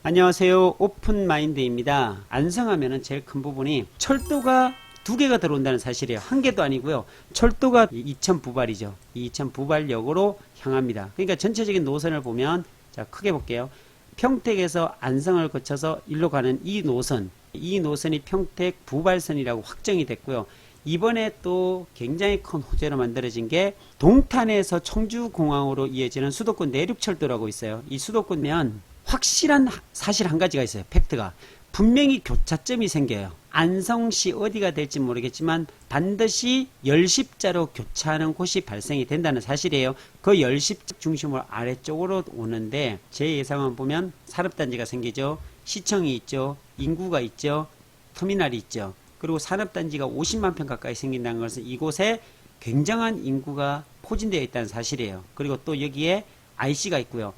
안녕하세요. 오픈마인드입니다. 안성하면은 제일 큰 부분이 철도가 두 개가 들어온다는 사실이에요. 한 개도 아니고요. 철도가 이천 부발이죠. 이천 부발역으로 향합니다. 그러니까 전체적인 노선을 보면, 자, 크게 볼게요. 평택에서 안성을 거쳐서 일로 가는 이 노선이 평택 부발선이라고 확정이 됐고요. 이번에 또 굉장히 큰 호재로 만들어진 게 동탄에서 청주공항으로 이어지는 수도권 내륙철도라고 있어요. 이 수도권면 확실한 사실 한 가지가 있어요. 팩트가. 분명히 교차점이 생겨요. 안성시 어디가 될지 모르겠지만 반드시 열십자로 교차하는 곳이 발생이 된다는 사실이에요. 그 열십자 중심으로 아래쪽으로 오는데 제 예상을 보면 산업단지가 생기죠. 시청이 있죠. 인구가 있죠. 터미널이 있죠. 그리고 산업단지가 50만 평 가까이 생긴다는 것은 이곳에 굉장한 인구가 포진되어 있다는 사실이에요. 그리고 또 여기에 IC가 있고요.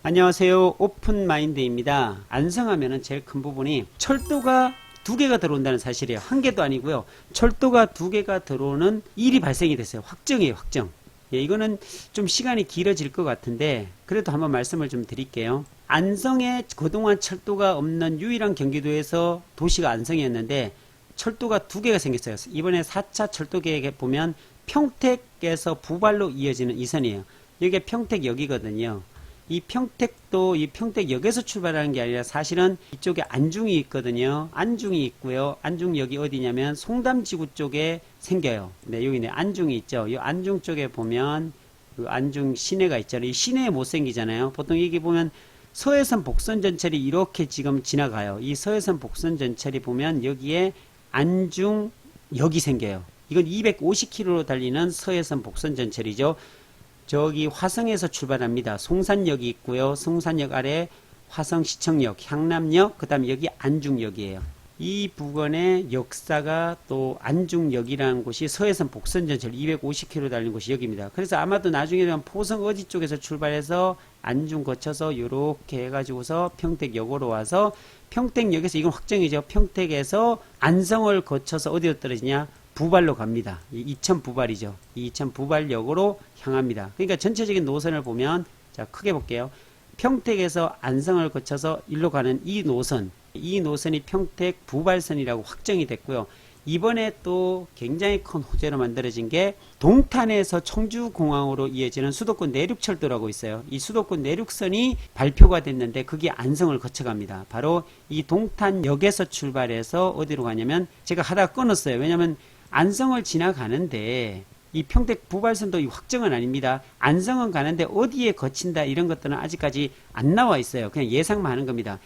안녕하세요. 오픈마인드입니다. 안성하면은 제일 큰 부분이 철도가 두 개가 들어온다는 사실이에요. 한 개도 아니고요. 철도가 두 개가 들어오는 일이 발생이 됐어요. 확정이에요. 확정. 예, 이거는 좀 시간이 길어질 것 같은데 그래도 한번 말씀을 좀 드릴게요. 안성에 그동안 철도가 없는 유일한 경기도에서 도시가 안성이었는데 철도가 두 개가 생겼어요. 이번에 4차 철도계획에 보면 평택에서 부발로 이어지는 이 선이에요. 여기가 평택역이거든요. 이 평택도 이 평택역에서 출발하는 게 아니라 사실은 이쪽에 안중이 있거든요. 안중이 있고요. 안중역이 어디냐면 송담지구 쪽에 생겨요. 네, 여기 네, 안중이 있죠. 이 안중 쪽에 보면 그 안중 시내가 있잖아요. 이 시내에 못 생기잖아요. 보통 여기 보면 서해선 복선 전철이 이렇게 지금 지나가요. 이 서해선 복선 전철이 보면 여기에 안중역이 생겨요. 이건 250km로 달리는 서해선 복선 전철이죠. 저기 화성에서 출발합니다. 송산역이 있고요. 송산역 아래 화성시청역, 향남역, 그 다음에 여기 안중역이에요. 이 부근의 역사가 또 안중역이라는 곳이 서해선 복선전철 250km 달린 곳이 여기입니다. 그래서 아마도 나중에 되면 포성 어디 쪽에서 출발해서 안중 거쳐서 이렇게 해가지고서 평택역으로 와서 평택역에서 이건 확정이죠. 평택에서 안성을 거쳐서 어디로 떨어지냐? 부발로 갑니다. 이천 부발이죠. 이천 부발역으로 향합니다. 그러니까 전체적인 노선을 보면, 자, 크게 볼게요. 평택에서 안성을 거쳐서 일로 가는 이 노선이 평택 부발선이라고 확정이 됐고요. 이번에 또 굉장히 큰 호재로 만들어진 게 동탄에서 청주공항으로 이어지는 수도권 내륙철도라고 있어요. 이 수도권 내륙선이 발표가 됐는데 그게 안성을 거쳐갑니다. 바로 이 동탄역에서 출발해서 어디로 가냐면 제가 하다가 끊었어요. 왜냐하면 안성을 지나가는데 이 평택 부발선도 확정은 아닙니다. 안성은 가는데 어디에 거친다 이런 것들은 아직까지 안 나와 있어요. 그냥 예상만 하는 겁니다.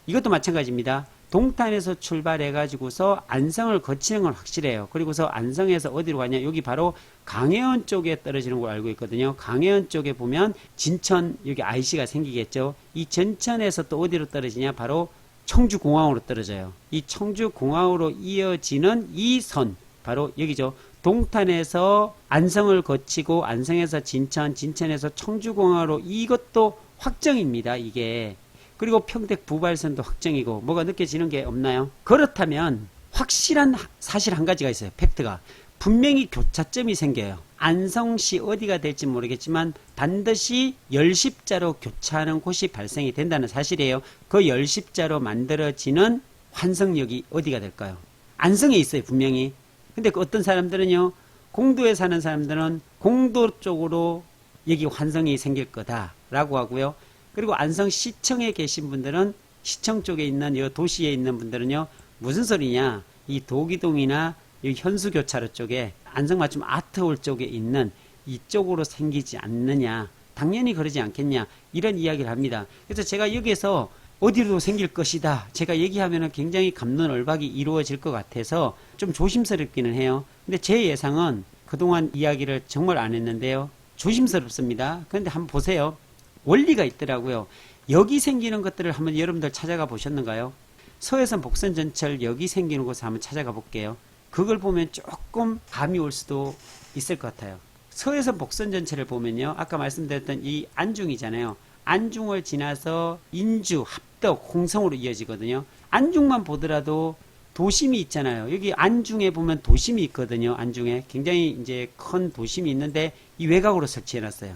이것도 마찬가지입니다. 동탄에서 출발해 가지고서 안성을 거치는 건 확실해요. 그리고서 안성에서 어디로 가냐? 여기 바로 강해안 쪽에 떨어지는 걸 알고 있거든요. 강해안 쪽에 보면 진천 여기 IC가 생기겠죠. 이 전천에서 또 어디로 떨어지냐? 바로 청주공항으로 떨어져요. 이 청주공항으로 이어지는 이 선 바로 여기죠. 동탄에서 안성을 거치고 안성에서 진천, 진천에서 청주공항으로 이것도 확정입니다. 이게. 그리고 평택 부발선도 확정이고 뭐가 느껴지는 게 없나요? 그렇다면 확실한 사실 한 가지가 있어요. 팩트가. 분명히 교차점이 생겨요. 안성시 어디가 될지 모르겠지만 반드시 열십자로 교차하는 곳이 발생이 된다는 사실이에요. 그 열십자로 만들어지는 환성역이 어디가 될까요? 안성에 있어요. 분명히. 근데 그 어떤 사람들은요, 공도에 사는 사람들은 공도 쪽으로 여기 환성이 생길 거다라고 하고요. 그리고 안성시청에 계신 분들은 시청 쪽에 있는 이 도시에 있는 분들은요, 무슨 소리냐? 이 도기동이나 이 현수교차로 쪽에 안성 맞춤 아트홀 쪽에 있는 이쪽으로 생기지 않느냐? 당연히 그러지 않겠냐? 이런 이야기를 합니다. 그래서 제가 여기에서 어디로 생길 것이다. 제가 얘기하면 굉장히 갑론을박이 이루어질 것 같아서 좀 조심스럽기는 해요. 근데 제 예상은 그동안 이야기를 정말 안 했는데요. 조심스럽습니다. 그런데 한번 보세요. 원리가 있더라고요. 여기 생기는 것들을 한번 여러분들 찾아가 보셨는가요? 서해선 복선전철 여기 생기는 곳을 한번 찾아가 볼게요. 그걸 보면 조금 감이 올 수도 있을 것 같아요. 서해선 복선전철을 보면요. 아까 말씀드렸던 이 안중이잖아요. 안중을 지나서 인주, 합덕, 홍성으로 이어지거든요. 안중만 보더라도 도심이 있잖아요. 여기 안중에 보면 도심이 있거든요. 안중에 굉장히 이제 큰 도심이 있는데 이 외곽으로 설치해 놨어요.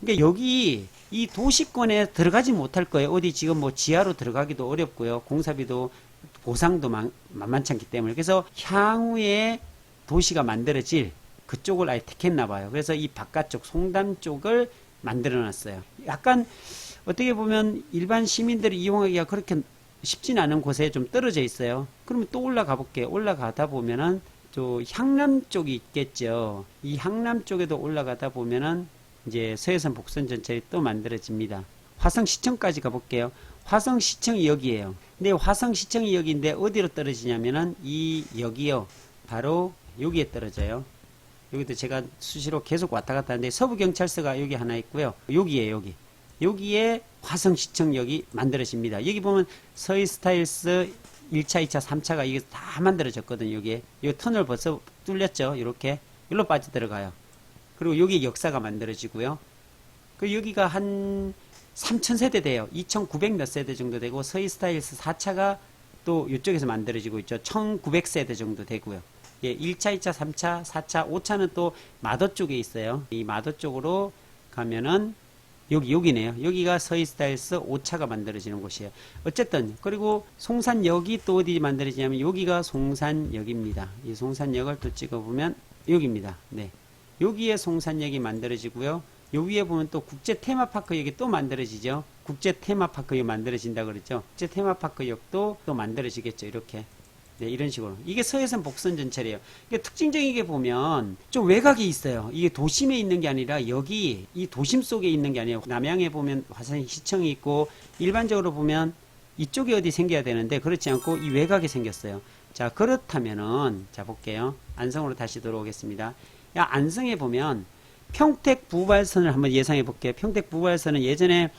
그러니까 여기 이 도시권에 들어가지 못할 거예요. 어디 지금 뭐 지하로 들어가기도 어렵고요. 공사비도 보상도 만만치 않기 때문에. 그래서 향후에 도시가 만들어질 그쪽을 아예 택했나 봐요. 그래서 이 바깥쪽 송담 쪽을 만들어 놨어요. 약간 어떻게 보면 일반 시민들이 이용하기가 그렇게 쉽진 않은 곳에 좀 떨어져 있어요. 그러면 또 올라가 볼게요. 올라가다 보면은 또 향남 쪽이 있겠죠. 이 향남 쪽에도 올라가다 보면은 이제 서해선 복선 전철이 또 만들어집니다. 화성시청까지 가볼게요. 화성시청이 여기에요. 근데 화성시청이 여기인데 어디로 떨어지냐면은 이 여기요. 바로 여기에 떨어져요. 여기도 제가 수시로 계속 왔다 갔다 하는데 서부경찰서가 여기 하나 있고요. 여기에 여기. 여기에 화성시청역이 만들어집니다. 여기 보면 서해스타일스 1차, 2차, 3차가 이게 다 만들어졌거든요. 여기에. 이 터널 벌써 뚫렸죠. 이렇게. 여기로 빠져들어가요. 그리고 여기 역사가 만들어지고요. 그 여기가 한 3000세대 돼요. 2900 몇 세대 정도 되고 서해스타일스 4차가 또 이쪽에서 만들어지고 있죠. 1900세대 정도 되고요. 예, 1차, 2차, 3차, 4차, 5차는 또 마도 쪽에 있어요. 이 마도 쪽으로 가면은 여기네요. 여기가 서해스타일스 5차가 만들어지는 곳이에요. 어쨌든 그리고 송산역이 또 어디 만들어지냐면 여기가 송산역입니다. 이 송산역을 또 찍어보면 여기입니다. 네, 여기에 송산역이 만들어지고요. 요 위에 보면 또 국제 테마파크역이 또 만들어지죠. 국제 테마파크역 만들어진다 그랬죠. 국제 테마파크역도 또 만들어지겠죠. 이렇게. 네, 이런 식으로. 이게 서해선 복선 전철이에요. 이게 특징적인 게 보면 좀 외곽이 있어요. 이게 도심에 있는 게 아니라 여기 이 도심 속에 있는 게 아니에요. 남양에 보면 화성시청이 있고 일반적으로 보면 이쪽에 어디 생겨야 되는데 그렇지 않고 이 외곽에 생겼어요. 자, 그렇다면은 자 볼게요. 안성으로 다시 들어오겠습니다. 야, 안성에 보면 평택 부발선을 한번 예상해 볼게요. 평택 부발선은 예전에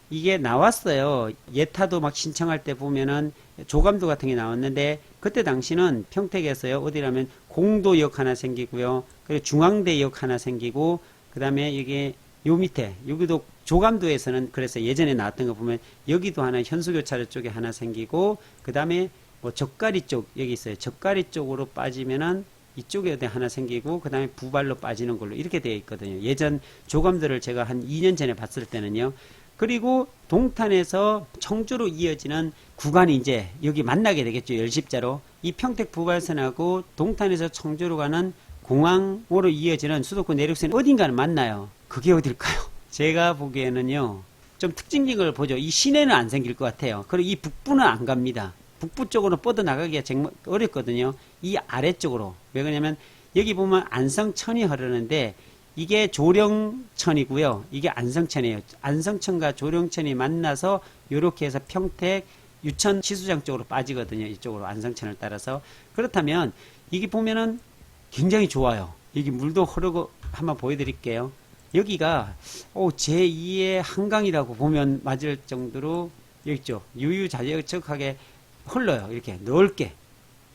이게 나왔어요. 예타도 막 신청할 때 보면은 조감도 같은 게 나왔는데 그때 당시는 평택에서요. 어디라면 공도역 하나 생기고요. 그리고 중앙대역 하나 생기고 그 다음에 이게 요 밑에 여기도 조감도에서는 그래서 예전에 나왔던 거 보면 여기도 하나 현수교차로 쪽에 하나 생기고 그 다음에 뭐 젓가리 쪽 여기 있어요. 젓가리 쪽으로 빠지면은 이쪽에 어디 하나 생기고 그 다음에 부발로 빠지는 걸로 이렇게 되어 있거든요. 예전 조감도를 제가 한 2년 전에 봤을 때는요. 그리고 동탄에서 청주로 이어지는 구간이 이제 여기 만나게 되겠죠. 열십자로. 이 평택 부발선하고 동탄에서 청주로 가는 공항으로 이어지는 수도권 내륙선이 어딘가는 만나요. 그게 어딜까요? 제가 보기에는요. 좀 특징적인 걸 보죠. 이 시내는 안 생길 것 같아요. 그리고 이 북부는 안 갑니다. 북부 쪽으로 뻗어나가기가 정말 어렵거든요. 이 아래쪽으로. 왜 그러냐면 여기 보면 안성천이 흐르는데 이게 조령천이고요. 이게 안성천이에요. 안성천과 조령천이 만나서 이렇게 해서 평택 유천 치수장 쪽으로 빠지거든요. 이쪽으로 안성천을 따라서. 그렇다면 이게 보면은 굉장히 좋아요. 여기 물도 흐르고 한번 보여드릴게요. 여기가 제2의 한강이라고 보면 맞을 정도로 여기 있죠. 유유자적하게 흘러요. 이렇게 넓게.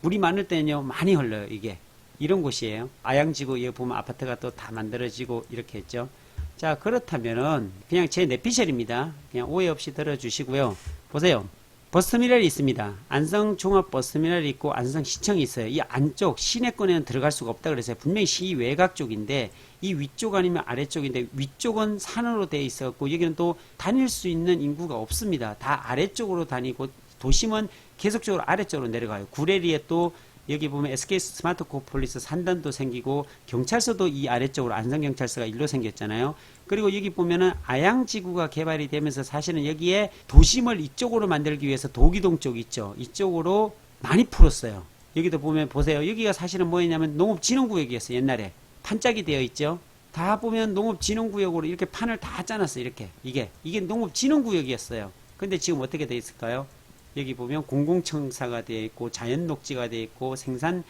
물이 많을 때는요. 많이 흘러요. 이게. 이런 곳이에요. 아양지구 여기 보면 아파트가 또 다 만들어지고 이렇게 했죠. 자, 그렇다면은 그냥 제 내피셜입니다. 그냥 오해 없이 들어주시고요. 보세요. 버스터미널이 있습니다. 안성종합버스터미널이 있고 안성시청이 있어요. 이 안쪽 시내권에는 들어갈 수가 없다 그래서 분명히 시 외곽 쪽인데 이 위쪽 아니면 아래쪽인데 위쪽은 산으로 되어 있었고 여기는 또 다닐 수 있는 인구가 없습니다. 다 아래쪽으로 다니고 도심은 계속적으로 아래쪽으로 내려가요. 구례리에 또 여기 보면 SK 스마트 코폴리스 산단도 생기고 경찰서도 이 아래쪽으로 안성경찰서가 일로 생겼잖아요. 그리고 여기 보면은 아양지구가 개발이 되면서 사실은 여기에 도심을 이쪽으로 만들기 위해서 도기동 쪽 있죠. 이쪽으로 많이 풀었어요. 여기도 보면 보세요. 여기가 사실은 뭐였냐면 농업진흥구역이었어요. 옛날에 판짝이 되어 있죠. 다 보면 농업진흥구역으로 이렇게 판을 다 짜놨어요. 이렇게 이게 농업진흥구역이었어요. 근데 지금 어떻게 되어 있을까요? 여기 보면 공공청사가 되어 있고 자연녹지가 되어 있고 생산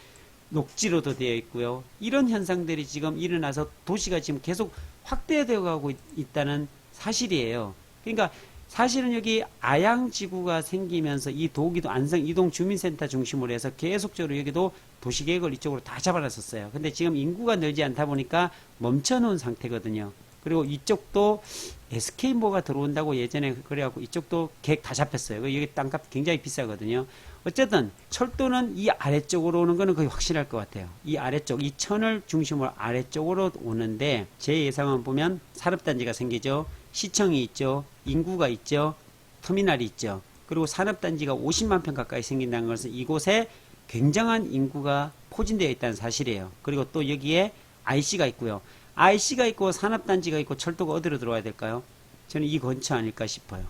녹지로도 되어 있고요. 이런 현상들이 지금 일어나서 도시가 지금 계속 확대되어 가고 있다는 사실이에요. 그러니까 사실은 여기 아양지구가 생기면서 이 도기도 안성 이동주민센터 중심으로 해서 계속적으로 여기도 도시계획을 이쪽으로 다 잡아놨었어요. 근데 지금 인구가 늘지 않다 보니까 멈춰놓은 상태거든요. 그리고 이쪽도 SK 뭐가 들어온다고 예전에 그래갖고 이쪽도 계획 다 잡혔어요. 여기 땅값 굉장히 비싸거든요. 어쨌든 철도는 이 아래쪽으로 오는 거는 거의 확실할 것 같아요. 이 아래쪽, 이 천을 중심으로 아래쪽으로 오는데 제 예상은 보면 산업단지가 생기죠. 시청이 있죠. 인구가 있죠. 터미널이 있죠. 그리고 산업단지가 50만 평 가까이 생긴다는 것은 이곳에 굉장한 인구가 포진되어 있다는 사실이에요. 그리고 또 여기에 IC가 있고요. IC가 있고 산업단지가 있고 철도가 어디로 들어와야 될까요? 저는 이 근처 아닐까 싶어요.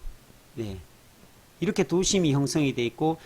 네. 이렇게 도심이 형성이 돼 있고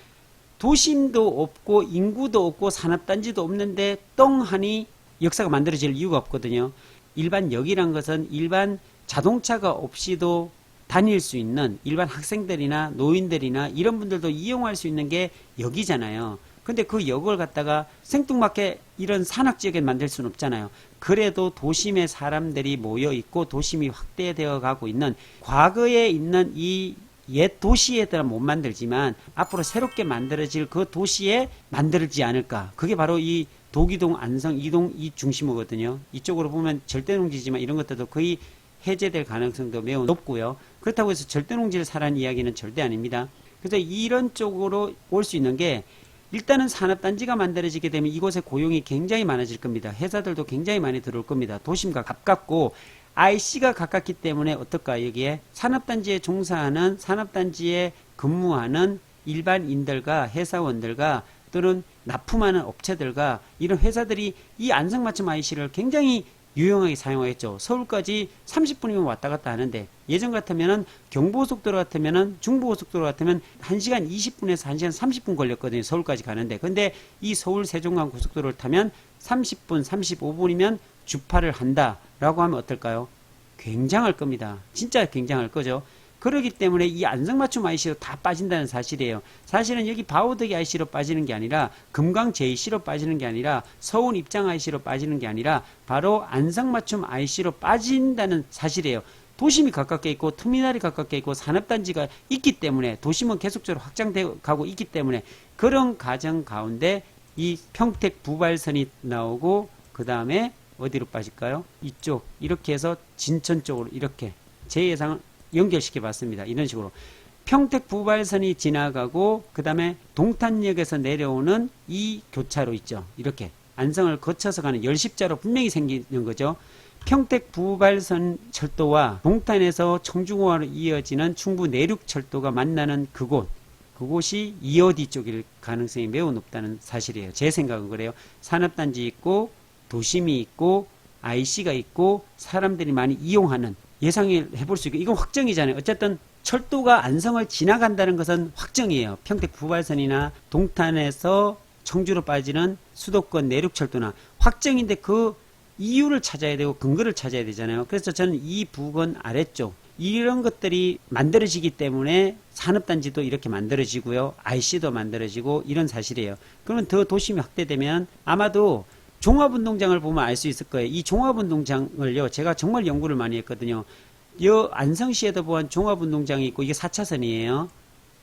도심도 없고 인구도 없고 산업단지도 없는데 떵하니 역사가 만들어질 이유가 없거든요. 일반 역이란 것은 일반 자동차가 없이도 다닐 수 있는 일반 학생들이나 노인들이나 이런 분들도 이용할 수 있는 게 역이잖아요. 근데 그 역을 갖다가 생뚱맞게 이런 산악지역에 만들 수는 없잖아요. 그래도 도심에 사람들이 모여 있고 도심이 확대되어 가고 있는 과거에 있는 이 옛 도시에들은 못 만들지만 앞으로 새롭게 만들어질 그 도시에 만들지 않을까. 그게 바로 이 도기동, 안성, 이동 이 중심이거든요. 이쪽으로 보면 절대농지지만 이런 것들도 거의 해제될 가능성도 매우 높고요. 그렇다고 해서 절대농지를 사라는 이야기는 절대 아닙니다. 그래서 이런 쪽으로 올 수 있는 게 일단은 산업단지가 만들어지게 되면 이곳에 고용이 굉장히 많아질 겁니다. 회사들도 굉장히 많이 들어올 겁니다. 도심과 가깝고 IC가 가깝기 때문에 어떨까 여기에 산업단지에 종사하는 산업단지에 근무하는 일반인들과 회사원들과 또는 납품하는 업체들과 이런 회사들이 이 안성맞춤 IC를 굉장히 유용하게 사용하겠죠. 서울까지 30분이면 왔다 갔다 하는데 예전 같으면은 경부고속도로 같으면은 중부고속도로 같으면 1시간 20분에서 1시간 30분 걸렸거든요. 서울까지 가는데. 근데 이 서울 세종간 고속도로를 타면 30분, 35분이면 주파를 한다라고 하면 어떨까요? 굉장할 겁니다. 진짜 굉장할 거죠. 그렇기 때문에 이 안성맞춤 IC로 다 빠진다는 사실이에요. 사실은 여기 바우덕이 IC로 빠지는 게 아니라 금강 JC로 빠지는 게 아니라 서운 입장 IC로 빠지는 게 아니라 바로 안성맞춤 IC로 빠진다는 사실이에요. 도심이 가깝게 있고 터미널이 가깝게 있고 산업단지가 있기 때문에 도심은 계속적으로 확장되어 가고 있기 때문에 그런 과정 가운데 이 평택 부발선이 나오고 그 다음에 어디로 빠질까요? 이쪽 이렇게 해서 진천 쪽으로 이렇게 제 예상은 연결시켜 봤습니다. 이런 식으로 평택 부발선이 지나가고 그 다음에 동탄역에서 내려오는 이 교차로 있죠. 이렇게 안성을 거쳐서 가는 열십자로 분명히 생기는 거죠. 평택 부발선 철도와 동탄에서 청주공항으로 이어지는 충북 내륙철도가 만나는 그곳이 이어디 쪽일 가능성이 매우 높다는 사실이에요. 제 생각은 그래요. 산업단지 있고 도심이 있고 IC가 있고 사람들이 많이 이용하는 예상을 해볼 수 있고 이건 확정이잖아요. 어쨌든 철도가 안성을 지나간다는 것은 확정이에요. 평택 부발선이나 동탄에서 청주로 빠지는 수도권 내륙철도나 확정인데 그 이유를 찾아야 되고 근거를 찾아야 되잖아요. 그래서 저는 이 부근 아래쪽 이런 것들이 만들어지기 때문에 산업단지도 이렇게 만들어지고요. IC도 만들어지고 이런 사실이에요. 그러면 더 도심이 확대되면 아마도 종합운동장을 보면 알 수 있을 거예요. 이 종합운동장을요, 제가 정말 연구를 많이 했거든요. 요 안성시에도 보면 종합운동장이 있고, 이게 4차선이에요.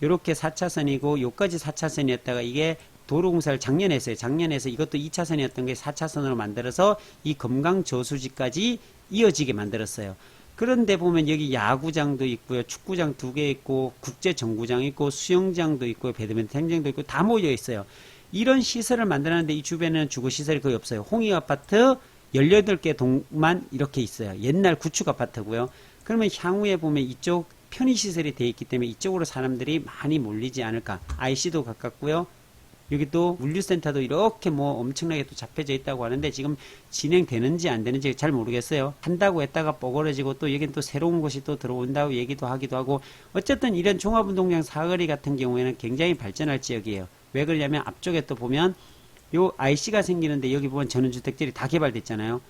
요렇게 4차선이고, 요까지 4차선이었다가 이게 도로공사를 작년에 했어요. 작년에 해서 이것도 2차선이었던 게 4차선으로 만들어서 이 금강저수지까지 이어지게 만들었어요. 그런데 보면 여기 야구장도 있고요. 축구장 2개 있고, 국제정구장 있고, 수영장도 있고, 배드민턴장도 있고, 다 모여 있어요. 이런 시설을 만들었는데 이 주변에는 주거시설이 거의 없어요. 홍익아파트 18개 동만 이렇게 있어요. 옛날 구축 아파트고요. 그러면 향후에 보면 이쪽 편의시설이 되어 있기 때문에 이쪽으로 사람들이 많이 몰리지 않을까. IC도 가깝고요. 여기 또 물류센터도 이렇게 뭐 엄청나게 또 잡혀져 있다고 하는데 지금 진행되는지 안 되는지 잘 모르겠어요. 한다고 했다가 뻐그러지고 또 여긴 또 새로운 곳이 또 들어온다고 얘기도 하기도 하고 어쨌든 이런 종합운동장 사거리 같은 경우에는 굉장히 발전할 지역이에요. 왜 그러냐면 앞쪽에 또 보면 요 IC가 생기는데 여기 보면 전원주택들이 다 개발됐잖아요.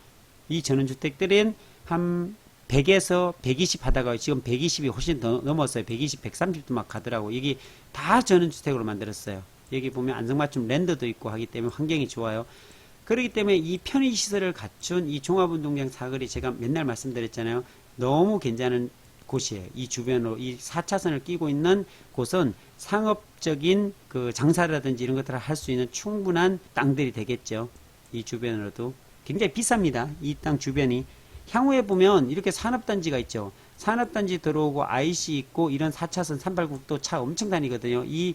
이 전원주택들은 한 100에서 120 하다가 지금 120이 훨씬 더 넘었어요. 120, 130도 막 가더라고. 여기 다 전원주택으로 만들었어요. 여기 보면 안성맞춤 랜드도 있고 하기 때문에 환경이 좋아요. 그렇기 때문에 이 편의시설을 갖춘 이 종합운동장 사거리 제가 맨날 말씀드렸잖아요. 너무 괜찮은 곳이에요. 이 주변으로 이 4차선을 끼고 있는 곳은 상업적인 그 장사라든지 이런 것들을 할 수 있는 충분한 땅들이 되겠죠. 이 주변으로도 굉장히 비쌉니다. 이 땅 주변이 향후에 보면 이렇게 산업단지가 있죠. 산업단지 들어오고 IC 있고 이런 4차선 38국도 차 엄청 다니거든요. 이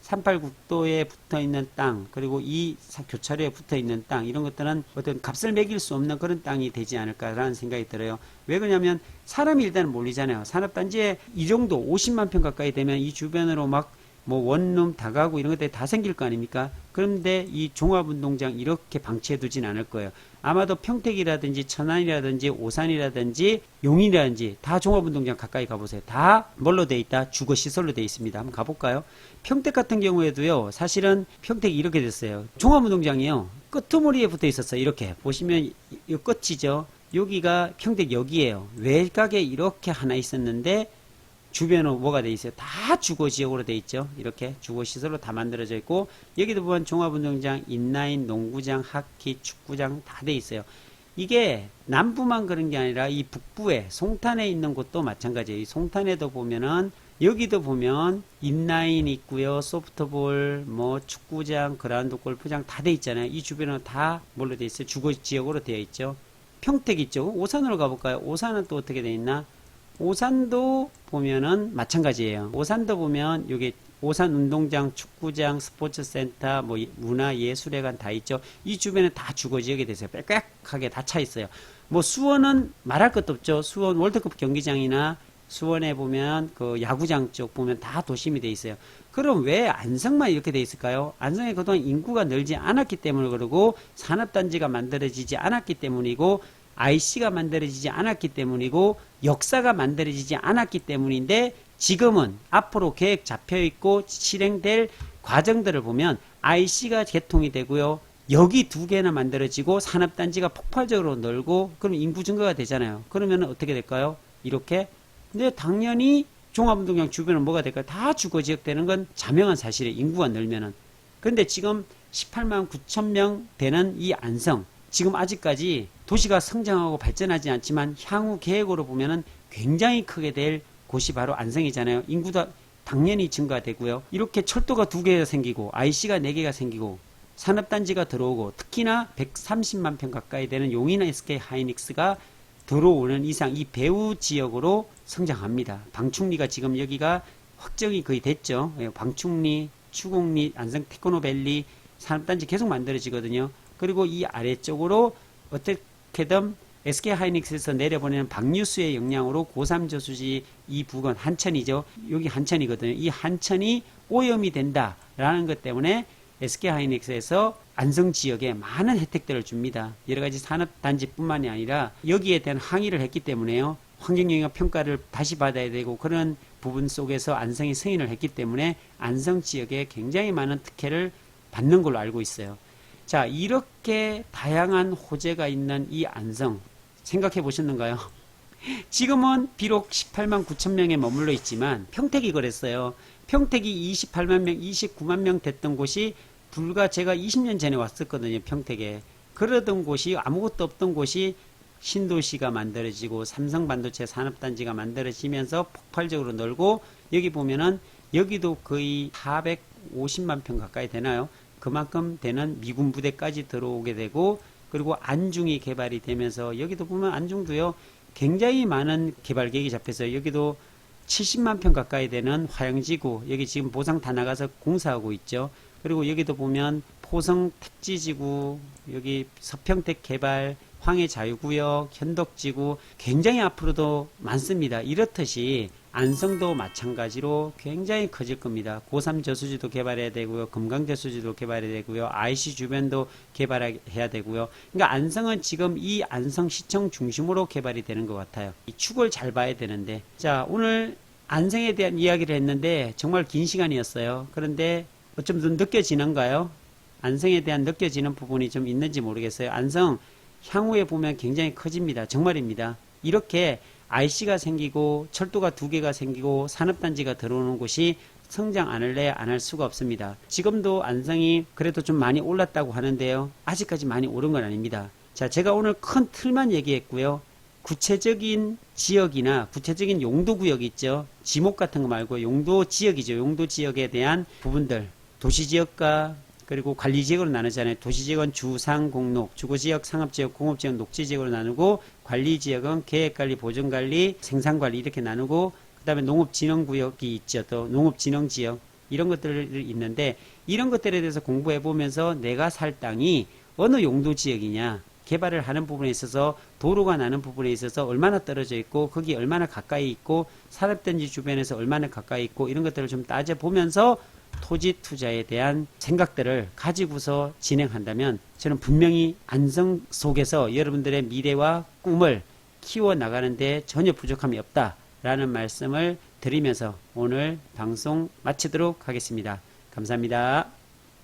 38국도에 붙어있는 땅, 그리고 이 교차로에 붙어있는 땅, 이런 것들은 어떤 값을 매길 수 없는 그런 땅이 되지 않을까라는 생각이 들어요. 왜 그러냐면 사람이 일단 몰리잖아요. 산업단지에 이 정도 50만 평 가까이 되면 이 주변으로 막 뭐 원룸, 다가구 이런 것들이 다 생길 거 아닙니까? 그런데 이 종합운동장 이렇게 방치해 두진 않을 거예요. 아마도 평택이라든지 천안이라든지 오산이라든지 용인이라든지 다 종합운동장 가까이 가보세요. 다 뭘로 돼 있다? 주거시설로 돼 있습니다. 한번 가볼까요? 평택 같은 경우에도요, 사실은 평택이 이렇게 됐어요. 종합운동장이요, 끄트머리에 붙어 있었어요. 이렇게 보시면 이 끝이죠. 여기가 평택역이에요. 외곽에 이렇게 하나 있었는데 주변으로 뭐가 돼 있어요? 다 주거지역으로 돼 있죠. 이렇게 주거시설로 다 만들어져 있고, 여기도 보면 종합운동장, 인라인, 농구장, 하키, 축구장 다 돼 있어요. 이게 남부만 그런 게 아니라 이 북부에 송탄에 있는 곳도 마찬가지예요. 이 송탄에도 보면은 여기도 보면 인라인 있고요, 소프트볼, 뭐 축구장, 그라운드 골프장 다 돼 있잖아요. 이 주변은 다 뭘로 돼 있어요? 주거지역으로 되어 있죠. 평택 있죠. 오산으로 가볼까요? 오산은 또 어떻게 돼 있나? 오산도 보면은 마찬가지예요. 오산도 보면 여기 오산 운동장, 축구장, 스포츠센터, 뭐 문화예술회관 다 있죠. 이 주변에 다 주거지역이 되세요. 빽빽하게 다 차 있어요. 뭐 수원은 말할 것도 없죠. 수원 월드컵 경기장이나 수원에 보면 그 야구장 쪽 보면 다 도심이 돼 있어요. 그럼 왜 안성만 이렇게 돼 있을까요? 안성에 그동안 인구가 늘지 않았기 때문에 그러고, 산업단지가 만들어지지 않았기 때문이고, IC가 만들어지지 않았기 때문이고, 역사가 만들어지지 않았기 때문인데, 지금은 앞으로 계획 잡혀있고 실행될 과정들을 보면 IC가 개통이 되고요, 여기 두 개나 만들어지고 산업단지가 폭발적으로 늘고, 그럼 인구 증가가 되잖아요. 그러면 어떻게 될까요? 이렇게. 근데 당연히 종합운동장 주변은 뭐가 될까요? 다 주거지역 되는 건 자명한 사실이에요. 인구가 늘면은. 근데 지금 18만 9천 명 되는 이 안성, 지금 아직까지 도시가 성장하고 발전하지 않지만 향후 계획으로 보면은 굉장히 크게 될 곳이 바로 안성이잖아요. 인구도 당연히 증가되고요. 이렇게 철도가 2개가 생기고 IC가 4개가 생기고 산업단지가 들어오고, 특히나 130만 평 가까이 되는 용인 SK 하이닉스가 들어오는 이상 이 배후 지역으로 성장합니다. 방충리가 지금 여기가 확정이 거의 됐죠. 방충리, 추곡리, 안성 테크노밸리 산업단지 계속 만들어지거든요. 그리고 이 아래쪽으로 어떻게든 SK 하이닉스에서 내려보내는 방류수의 영향으로 고3 저수지 이 부근 한천이죠. 여기 한천이거든요. 이 한천이 오염이 된다라는 것 때문에 SK 하이닉스에서 안성 지역에 많은 혜택들을 줍니다. 여러 가지 산업단지뿐만이 아니라 여기에 대한 항의를 했기 때문에요. 환경영향 평가를 다시 받아야 되고, 그런 부분 속에서 안성이 승인을 했기 때문에 안성 지역에 굉장히 많은 특혜를 받는 걸로 알고 있어요. 자, 이렇게 다양한 호재가 있는 이 안성 생각해 보셨는가요? 지금은 비록 18만 9천 명에 머물러 있지만 평택이 그랬어요. 평택이 28만 명, 29만 명 됐던 곳이 불과 제가 20년 전에 왔었거든요. 평택에. 그러던 곳이, 아무것도 없던 곳이 신도시가 만들어지고 삼성반도체 산업단지가 만들어지면서 폭발적으로 늘고, 여기 보면은 여기도 거의 450만 평 가까이 되나요? 그만큼 되는 미군 부대까지 들어오게 되고, 그리고 안중이 개발이 되면서 여기도 보면 안중도요 굉장히 많은 개발 계획이 잡혀서 여기도 70만 평 가까이 되는 화양지구, 여기 지금 보상 다 나가서 공사하고 있죠. 그리고 여기도 보면 포성 택지지구, 여기 서평택 개발, 황해자유구역, 현덕지구 굉장히 앞으로도 많습니다. 이렇듯이 안성도 마찬가지로 굉장히 커질 겁니다. 고3 저수지도 개발해야 되고요. 금강 저수지도 개발해야 되고요. IC 주변도 개발해야 되고요. 그러니까 안성은 지금 이 안성시청 중심으로 개발이 되는 것 같아요. 이 축을 잘 봐야 되는데, 자, 오늘 안성에 대한 이야기를 했는데 정말 긴 시간이었어요. 그런데 어쩜 좀 느껴지는가요? 안성에 대한 느껴지는 부분이 좀 있는지 모르겠어요. 안성 향후에 보면 굉장히 커집니다. 정말입니다. 이렇게 IC가 생기고 철도가 2개가 생기고 산업단지가 들어오는 곳이 성장 안 할래 안 할 수가 없습니다. 지금도 안성이 그래도 좀 많이 올랐다고 하는데요. 아직까지 많이 오른 건 아닙니다. 자, 제가 오늘 큰 틀만 얘기했고요. 구체적인 지역이나 구체적인 용도 구역이 있죠. 지목 같은 거 말고 용도 지역이죠. 용도 지역에 대한 부분들, 도시지역과 그리고 관리지역으로 나누잖아요. 도시지역은 주상, 공록, 주거지역, 상업지역, 공업지역, 녹지지역으로 나누고 관리지역은 계획관리, 보존관리, 생산관리 이렇게 나누고 그 다음에 농업진흥구역이 있죠. 또 농업진흥지역 이런 것들이 있는데 이런 것들에 대해서 공부해 보면서 내가 살 땅이 어느 용도지역이냐 개발을 하는 부분에 있어서 도로가 나는 부분에 있어서 얼마나 떨어져 있고 거기 얼마나 가까이 있고 산업단지 주변에서 얼마나 가까이 있고 이런 것들을 좀 따져보면서 토지 투자에 대한 생각들을 가지고서 진행한다면 저는 분명히 안성 속에서 여러분들의 미래와 꿈을 키워나가는데 전혀 부족함이 없다라는 말씀을 드리면서 오늘 방송 마치도록 하겠습니다. 감사합니다.